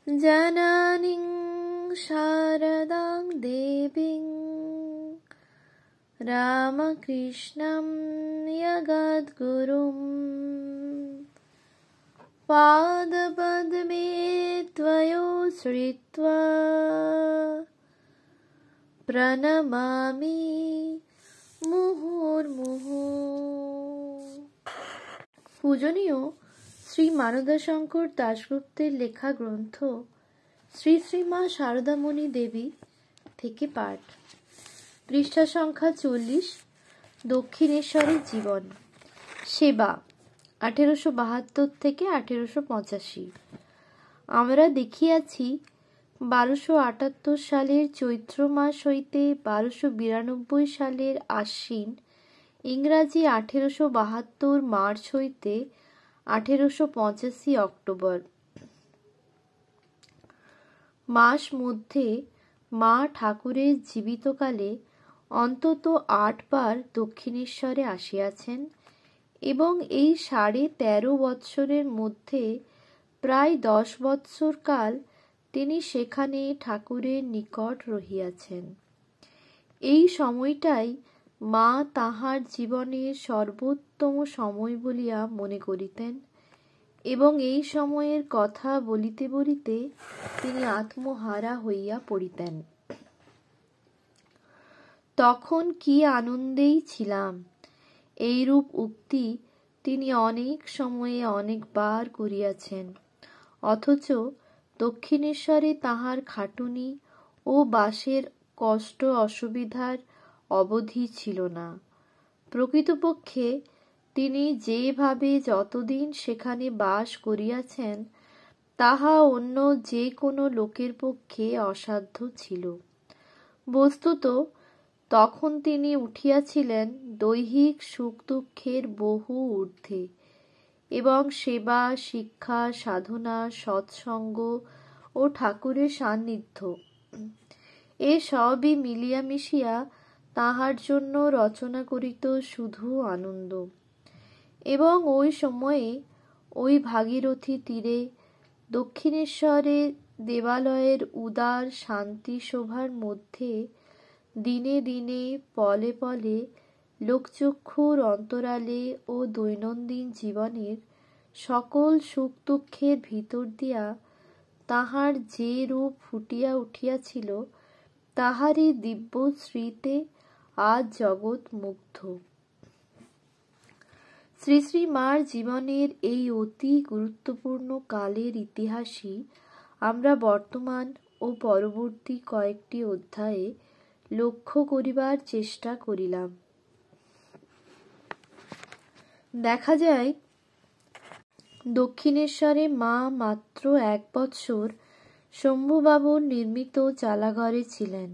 जननीं शारदां देवीं रामकृष्णं जगद्गुरुं पादपद्मे त्वयोश्रित्वा प्रणमामि मुहुर्मुहुः। পূজনীয় শ্রী মানদাশঙ্কর দাশগুপ্তের লেখা গ্রন্থ শ্রী শ্রী মা শারদামণি দেবী থেকে পাঠ। পৃষ্ঠা সংখ্যা 40। দক্ষিণেশ্বরের জীবন। সেবা 1872 থেকে 1885। আমরা দেখিয়াছি 1278 সালের চৈত্র মাস হইতে 1292 সালের আশ্বিন, ইংরাজি 1872 মার্চ হইতে 1885 অক্টোবর মাস মধ্যে মা ঠাকুরের জীবিতকালে অন্তত 8 বার দক্ষিণেশ্বরে আসিয়াছেন এবং এই 13.5 বৎসরের মধ্যে প্রায় 10 বৎসর কাল তিনি সেখানে ঠাকুরের নিকট রহিয়াছেন। এই সময়টাই মা তাহার জীবনের সর্বোত্তম সময় বলিয়া মনে করিতেন এবং এই সময়ের কথা বলিতে বলিতে তিনি আত্মহারা হইয়া পড়িতেন। তখন কি আনন্দেই ছিলাম, এইরূপ উক্তি তিনি অনেক সময়ে অনেকবার করিয়াছেন, অথচ দক্ষিণেশ্বরে তাহার খাটুনি ও বাসের কষ্ট অসুবিধার অবধি ছিল না। প্রকৃতপক্ষে তিনি যেভাবে যতদিন সেখানে বাস করিয়াছেন তাহা অন্য যে কোনো লোকের পক্ষে অসাধ্য ছিল। বস্তুত তখন তিনি উঠিয়াছিলেন দৈহিক সুখ দুঃখের বহু ঊর্ধ্বে এবং সেবা, শিক্ষা, সাধনা, সৎসঙ্গ ও ঠাকুরের সান্নিধ্য এ সবই মিলিয়া মিশিয়া তাহার জন্য রচনা করিত শুধু আনন্দ। এবং ওই সময়ে ওই ভাগীরথী তীরে দক্ষিণেশ্বরে দেবালয়ের উদার শান্তি শোভার মধ্যে দিনে দিনে পলে পলে লোকচক্ষুর অন্তরালে ও দৈনন্দিন জীবনের সকল সুখ দুঃখের ভিতর দিয়া তাহার যে রূপ ফুটিয়া উঠিয়াছিল তাহারই দিব্য শ্রীতে আজ জগৎ মুগ্ধ। শ্রী শ্রী মার জীবনের এই অতি গুরুত্বপূর্ণ কালের ইতিহাসই আমরা বর্তমান ও পরবর্তী কয়েকটি অধ্যায়ে লক্ষ্য করিবার চেষ্টা করিলাম। দেখা যায় দক্ষিণেশ্বরে মা মাত্র 1 বৎসর শম্ভুবাবুর নির্মিত চালাঘরে ছিলেন।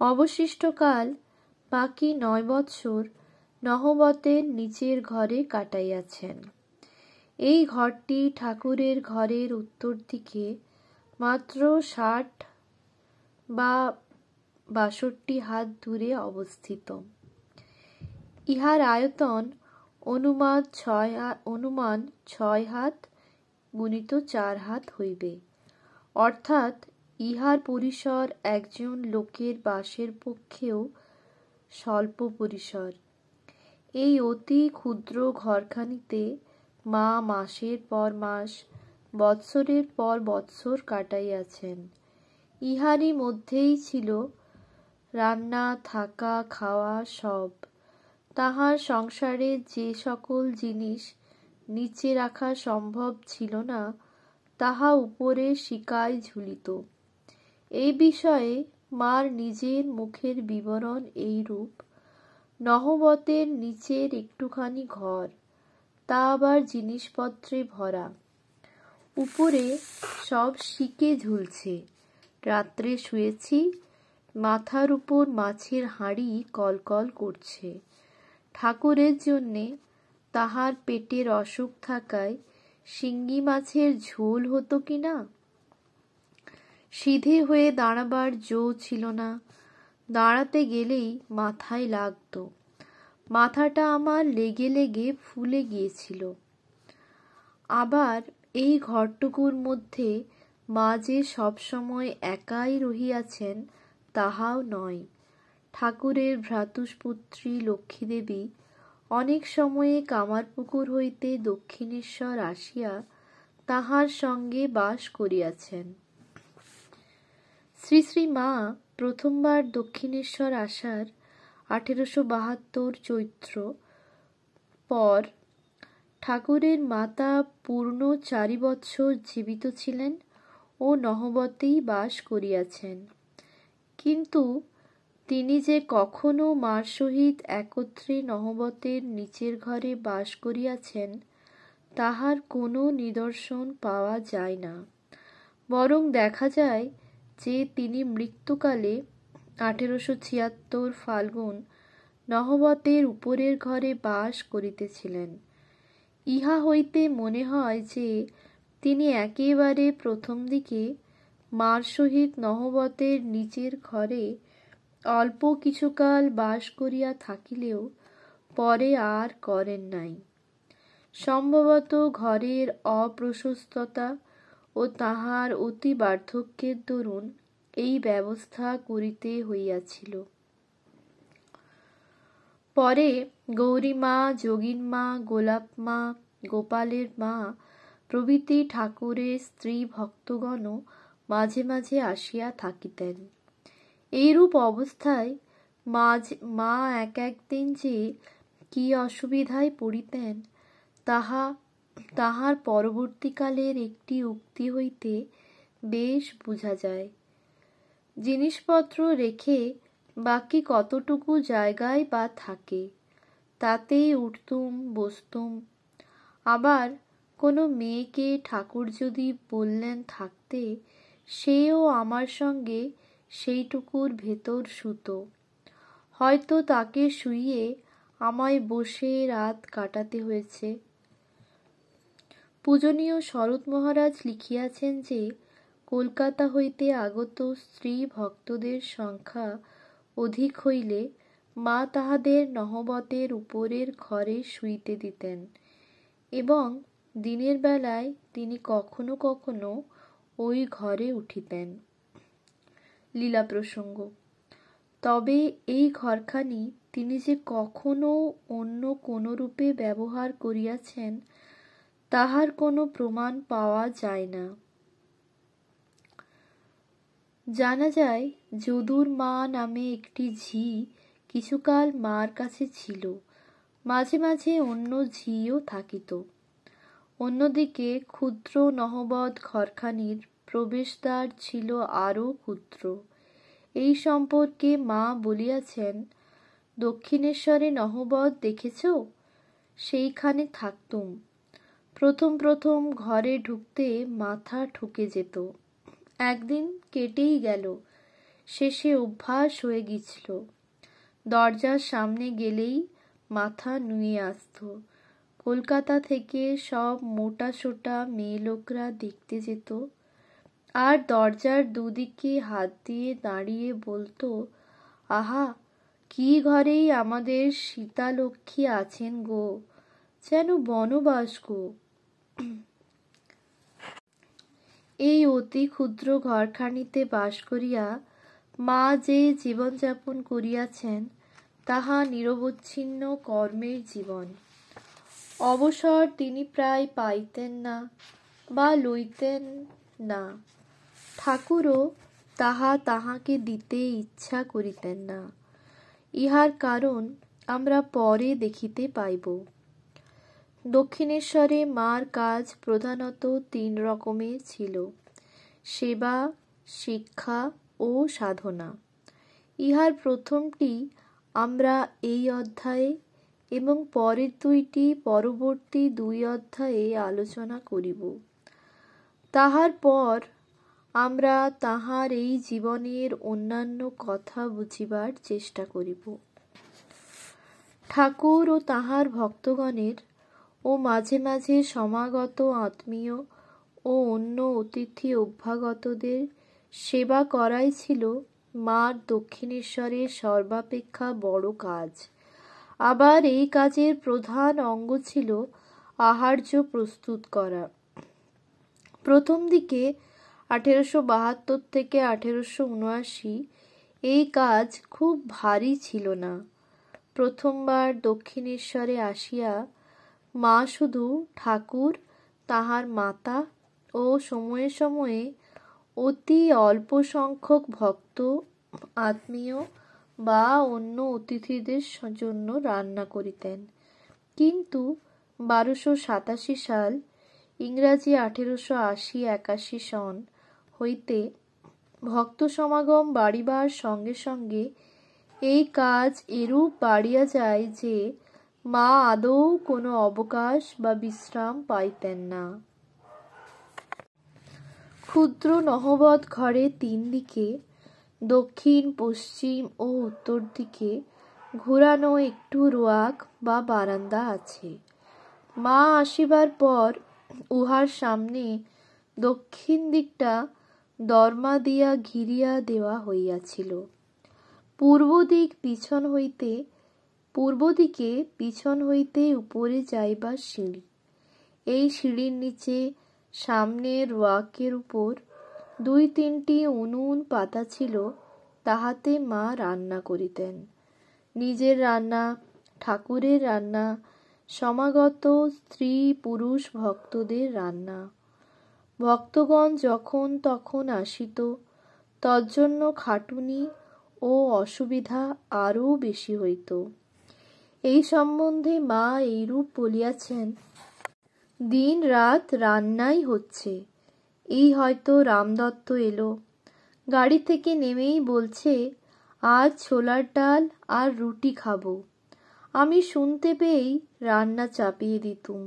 অবশিষ্টকাল বাকি 9 বৎসর নহবতের নিচের ঘরে কাটাইয়াছেন। এই ঘরটি ঠাকুরের ঘরের উত্তর দিকে মাত্র 60 বা 62 হাত দূরে অবস্থিত। ইহার আয়তন অনুমান 6 হাত গুণিত 4 হাত হইবে, অর্থাৎ ইহার পরিসর একজন লোকের বাসের পক্ষেও স্বল্প পরিসর। এই অতি ক্ষুদ্র ঘরখানিতে মা মাসের পর মাস, বৎসরের পর বৎসর কাটাইয়াছেন। ইহারই মধ্যেই ছিল রান্না, থাকা, খাওয়া সব। তাহার সংসারে যে সকল জিনিস নিচে রাখা সম্ভব ছিল না তাহা উপরে শিকায় ঝুলিত। এই বিষয়ে মার নিজের মুখের বিবরণ এইরূপ: নহবতের নিচের একটুখানি ঘর, তা আবার জিনিসপত্রে ভরা, উপরে সব শিকে ঝুলছে। রাত্রে শুয়েছি, মাথার উপর মাছের হাঁড়ি কলকল করছে। ঠাকুরের জন্যে তাহার পেটের অসুখ থাকায় শিঙ্গি মাছের ঝোল হতো কিনা। সিধে হয়ে দাঁড়াবার জো ছিল না, দাঁড়াতে গেলেই মাথায় লাগত। মাথাটা আমার লেগে লেগে ফুলে গিয়েছিল। আবার এই ঘরটুকুর মধ্যে মা যে সবসময় একাই রহিয়াছেন তাহাও নয়। ঠাকুরের ভ্রাতুষ্পুত্রী লক্ষ্মীদেবী অনেক সময়ে কামারপুকুর হইতে দক্ষিণেশ্বর আসিয়া তাহার সঙ্গে বাস করিয়াছেন। শ্রী শ্রী মা প্রথমবার দক্ষিণেশ্বর আসার 1872 চৈত্র পর ঠাকুরের মাতা পূর্ণ 4 বৎসর জীবিত ছিলেন ও নহবতেই বাস করিয়াছেন। কিন্তু তিনি যে কখনো মার সহিত একত্রে নহবতের নিচের ঘরে বাস করিয়াছেন তাহার কোনো নিদর্শন পাওয়া যায় না। বরং দেখা যায় যে তিনি মৃত্যুকালে 1876 ফাল্গুন নহবতের উপরের ঘরে বাস করিতেছিলেন। ইহা হইতে মনে হয় যে তিনি একেবারে প্রথম দিকে মার সহিত নহবতের নিচের ঘরে অল্প কিছুকাল বাস করিয়া থাকিলেও পরে আর করেন নাই। সম্ভবত ঘরের অপ্রশস্ততা ও তাহার অতি বার্ধক্যের দরুন এই ব্যবস্থা করিতে হইয়াছিল। পরে গৌরীমা, যোগীনমা, গোলাপমা, গোপালের মা প্রভৃতি ঠাকুরের স্ত্রী ভক্তগণও মাঝে মাঝে আসিয়া থাকিতেন। এইরূপ অবস্থায় মা এক একদিন যে কি অসুবিধায় পড়িতেন তাহার পরবর্তীকালের একটি উক্তি হইতে বেশ বোঝা যায়। জিনিসপত্র রেখে বাকি কতটুকু জায়গায় বা থাকে, তাতেই উঠতুম বসতুম। আবার কোনো মেয়েকে ঠাকুর যদি বললেন থাকতে, সেও আমার সঙ্গে সেইটুকুর ভেতর শুতো। হয়তো তাকে শুইয়ে আমায় বসে রাত কাটাতে হয়েছে। পূজনীয় শরৎ মহারাজ লিখিয়াছেন যে কলকাতা হইতে আগত স্ত্রী ভক্তদের সংখ্যা অধিক হইলে মা তাহাদের নহবতের উপরের ঘরে শুইতে দিতেন এবং দিনের বেলায় তিনি কখনো কখনো ওই ঘরে উঠিতেন। লীলা প্রসঙ্গ। তবে এই ঘরখানি তিনি যে কখনো অন্য কোনো রূপে ব্যবহার করিয়াছেন তাহার কোনো প্রমাণ পাওয়া যায় না। জানা যায় যদুর মা নামে একটি ঝি কিছুকাল মার কাছে ছিল, মাঝে মাঝে অন্য ঝিও থাকিত। অন্যদিকে ক্ষুদ্র নহবত ঘরখানির প্রবেশদ্বার ছিল আরও ক্ষুদ্র। এই সম্পর্কে মা বলিয়াছেন, দক্ষিণেশ্বরে নহবত দেখেছ? সেইখানে থাকতুম। প্রথম প্রথম ঘরে ঢুকতে মাথা ঠুকে যেত, একদিন কেটেই গেল, শেষে অভ্যাস হয়ে গিয়েছিল। দরজার সামনে গেলেই মাথা নুয়ে আসত। কলকাতা থেকে সব মোটা সোটা মেয়েলোকরা দেখতে যেত, আর দরজার দুদিকে হাত দিয়ে দাঁড়িয়ে বলতো, আহা, কি ঘরেই আমাদের সীতালক্ষ্মী আছেন গো, যেন বনবাস গো। এই অতি ক্ষুদ্র ঘরখানিতে বাস করিয়া মা যে জীবনযাপন করিয়াছেন তাহা নিরবচ্ছিন্ন কর্মের জীবন। অবসর তিনি প্রায় পাইতেন না বা লইতেন না। ঠাকুরও তাহাকে দিতে ইচ্ছা করিতেন না। ইহার কারণ আমরা পরে দেখিতে পাইব। দক্ষিণেশ্বরে মার কাজ প্রধানত 3 রকমের ছিল: সেবা, শিক্ষা ও সাধনা। ইহার প্রথমটি আমরা এই অধ্যায়ে এবং পরের দুইটি পরবর্তী 2 অধ্যায়ে আলোচনা করিব। তাহার পর আমরা তাহার এই জীবনের অন্যান্য কথা বুঝিবার চেষ্টা করিব। ঠাকুর ও তাহার ভক্তগণের ও মাঝে মাঝে সমাগত আত্মীয় ও অন্য অতিথি অভ্যাগতদের সেবা করাই ছিল মার দক্ষিণেশ্বরের সর্বাপেক্ষা বড় কাজ। আবার এই কাজের প্রধান অঙ্গ ছিল আহার্য প্রস্তুত করা। প্রথম দিকে 1872 থেকে 1879 এই কাজ খুব ভারী ছিল না। প্রথমবার দক্ষিণেশ্বরে আসিয়া মা শুধু ঠাকুর, তাহার মাতা ও সময়ে সময়ে অতি অল্প সংখ্যক ভক্ত, আত্মীয় বা অন্য অতিথিদের জন্য রান্না করিতেন। কিন্তু 1287 সাল, ইংরাজি 1880-81 সন হইতে ভক্ত সমাগম বাড়িবার সঙ্গে সঙ্গে এই কাজ এরূপ বাড়িয়া যায় যে মা আদৌ কোনো অবকাশ বা বিশ্রাম পাইতেন না। ক্ষুদ্র নহবত ঘরে 3 দিকে, দক্ষিণ, পশ্চিম ও উত্তর দিকে ঘুরানো একটু রোয়াক বা বারান্দা আছে। মা আসিবার পর উহার সামনে দক্ষিণ দিকটা দরমা দিয়া ঘিরিয়া দেওয়া হইয়াছিল। পূর্ব দিকে পিছন হইতে উপরে যাইবার সিঁড়ি। এই সিঁড়ির নিচে সামনের রোয়াকের উপর 2-3টি উনুন পাতা ছিল, তাহাতে মা রান্না করিতেন। নিজের রান্না, ঠাকুরের রান্না, সমাগত স্ত্রী পুরুষ ভক্তদের রান্না। ভক্তগণ যখন তখন আসিত, তজ্জন্য খাটুনি ও অসুবিধা আরও বেশি হইত। এই সম্বন্ধে মা এইরূপ বলিয়াছেন, দিন রাত রান্নাই হচ্ছে। এই হয়তো রামদত্ত এলো, গাড়ি থেকে নেমেই বলছে, আজ ছোলার ডাল আর রুটি খাবো। আমি শুনতে পেয়েই রান্না চাপিয়ে দিতুম।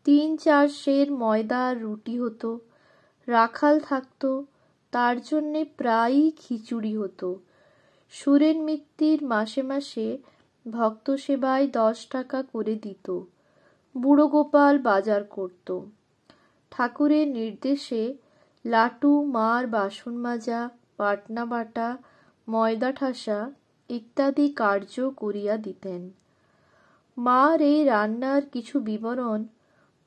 3-4 সের ময়দা আর রুটি হতো। রাখাল থাকতো, তার জন্যে প্রায়ই খিচুড়ি হতো। সুরেন মিত্তির মাসে মাসে ভক্ত সেবায় 10 টাকা করে দিত। বুড়ো গোপাল বাজার করত। ঠাকুরের নির্দেশে লাটু মার বাসন মাজা, পাটনা বাটা, ময়দা ঠাসা ইত্যাদি কার্য করিয়া দিতেন। মার এই রান্নার কিছু বিবরণ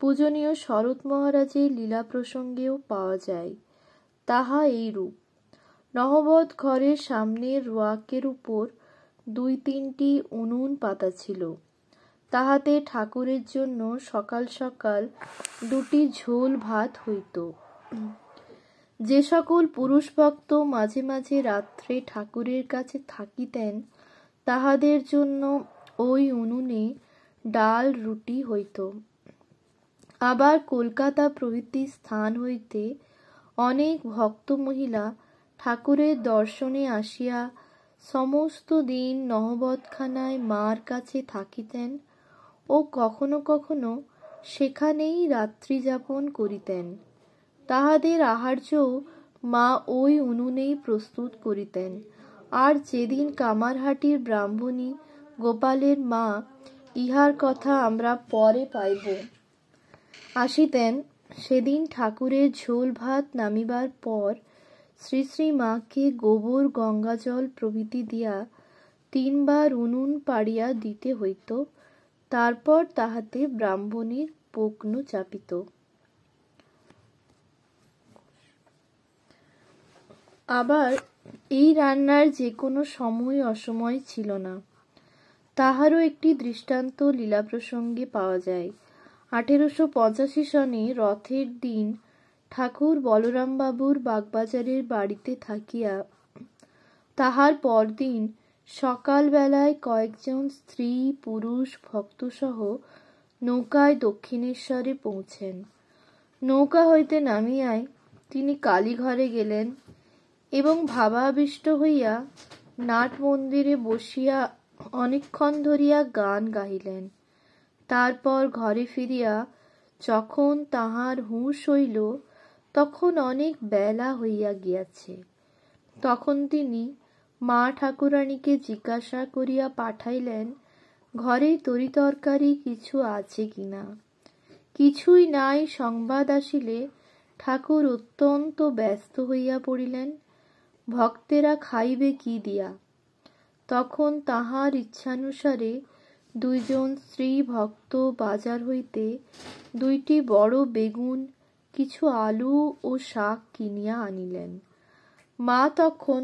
পূজনীয় শরৎ মহারাজের লীলা প্রসঙ্গেও পাওয়া যায়। তাহা এইরূপ: নহবত ঘরের সামনের রোয়াকের উপর 2-3টি উনুন পাতা ছিল। তাহাতে ঠাকুরের জন্য সকাল সকাল 2টি ঝোল ভাত হইত। যে সকল পুরুষ ভক্ত মাঝে মাঝে রাত্রে ঠাকুরের কাছে থাকিতেন, তাহাদের জন্য ওই উনুনে ডাল রুটি হইত। আবার কলকাতা প্রভৃতি স্থান হইতে অনেক ভক্ত মহিলা ঠাকুরের দর্শনে আসিয়া সমস্ত দিন নহবতখানায় মার কাছে থাকিতেন ও কখনো কখনো সেখানেই রাত্রি যাপন করিতেন। তাহাদের আহার্যও মা ওই উনুনেই প্রস্তুত করিতেন। আর যেদিন কামারহাটির ব্রাহ্মণী গোপালের মা, ইহার কথা আমরা পরে পাইব, আসিতেন, সেদিন ঠাকুরের ঝোল ভাত নামিবার পর শ্রী শ্রী মাকে গোবর, গঙ্গাজল প্রভৃতি দিয়া 3 বার উনুন পাড়িয়া দিতে হইত। তারপর তাহাতে ব্রাহ্মণীর পক্নু চাপিত। আবার এই রান্নার যে কোনো সময় অসময় ছিল না, তাহারও একটি দৃষ্টান্ত লীলা প্রসঙ্গে পাওয়া যায়। 1885 সনে রথের দিন ঠাকুর বলরামবাবুর বাগবাজারের বাড়িতে থাকিয়া তাহার পরদিন সকাল বেলায় কয়েকজন স্ত্রী পুরুষ ভক্তসহ নৌকায় দক্ষিণেশ্বরে পৌঁছেন। নৌকা হইতে নামিয়াই তিনি কালীঘরে গেলেন এবং ভাবাবিষ্ট হইয়া নাট মন্দিরে বসিয়া অনেকক্ষণ ধরিয়া গান গাহিলেন। তারপর ঘরে ফিরিয়া যখন তাহার হুঁশ হইল, তখন অনেক বেলা হইয়া গিয়াছে। তখন তিনি মা ঠাকুরানীকে জিজ্ঞাসা করিয়া পাঠাইলেন, ঘরে তরিতরকারি কিছু আছে কিনা। কিছুই নাই সংবাদ আসিলে ঠাকুর অত্যন্ত ব্যস্ত হইয়া পড়িলেন, ভক্তেরা খাইবে কি দিয়া। তখন তাহার ইচ্ছানুসারে 2 জন স্ত্রী ভক্ত বাজার হইতে 2টি বড় বেগুন, কিছু আলু ও শাক কিনিয়া আনিলেন। মা তখন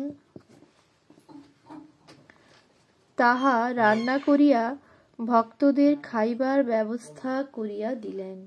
তাহা রান্না করিয়া ভক্তদের খাইবার ব্যবস্থা করিয়া দিলেন।